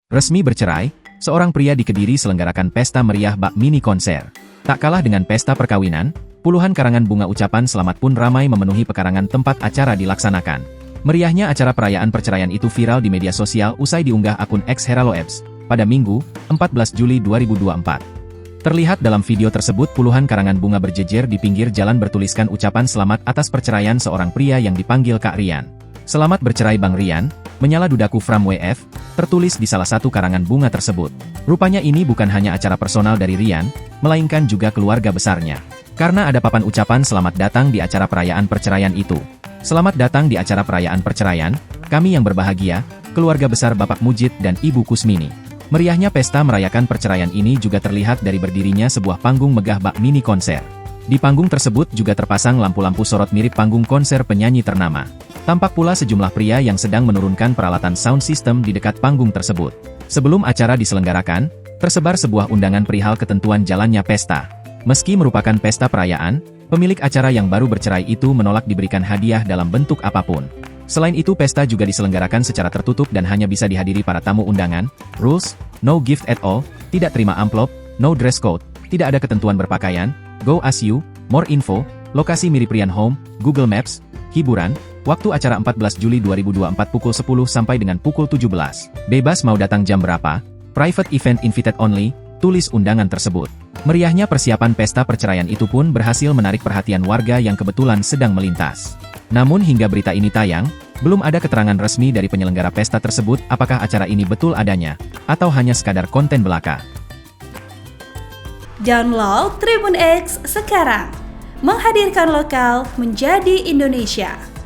Resmi bercerai, seorang pria di Kediri selenggarakan pesta meriah bak mini konser. Tak kalah dengan pesta perkawinan, puluhan karangan bunga ucapan selamat pun ramai memenuhi pekarangan tempat acara dilaksanakan. Meriahnya acara perayaan perceraian itu viral di media sosial usai diunggah akun X Heraloebs pada Minggu, 14 Juli 2024. Terlihat dalam video tersebut puluhan karangan bunga berjejer di pinggir jalan bertuliskan ucapan selamat atas perceraian seorang pria yang dipanggil Kak Rian. Selamat bercerai Bang Rian, menyala dudaku from WF, tertulis di salah satu karangan bunga tersebut. Rupanya ini bukan hanya acara personal dari Rian, melainkan juga keluarga besarnya. Karena ada papan ucapan selamat datang di acara perayaan perceraian itu. Selamat datang di acara perayaan perceraian, kami yang berbahagia, keluarga besar Bapak Mujid dan Ibu Kusmini. Meriahnya pesta merayakan perceraian ini juga terlihat dari berdirinya sebuah panggung megah bak mini konser. Di panggung tersebut juga terpasang lampu-lampu sorot mirip panggung konser penyanyi ternama. Tampak pula sejumlah pria yang sedang menurunkan peralatan sound system di dekat panggung tersebut. Sebelum acara diselenggarakan, tersebar sebuah undangan perihal ketentuan jalannya pesta. Meski merupakan pesta perayaan, pemilik acara yang baru bercerai itu menolak diberikan hadiah dalam bentuk apapun. Selain itu pesta juga diselenggarakan secara tertutup dan hanya bisa dihadiri para tamu undangan. Rules, no gift at all, tidak terima amplop, no dress code, tidak ada ketentuan berpakaian, go as you, more info, lokasi mirip Rian Home, Google Maps, hiburan, waktu acara 14 Juli 2024 pukul 10 sampai dengan pukul 17. Bebas mau datang jam berapa, private event invited only, tulis undangan tersebut. Meriahnya persiapan pesta perceraian itu pun berhasil menarik perhatian warga yang kebetulan sedang melintas. Namun hingga berita ini tayang, belum ada keterangan resmi dari penyelenggara pesta tersebut apakah acara ini betul adanya, atau hanya sekadar konten belaka. Download Tribun X sekarang, menghadirkan lokal menjadi Indonesia.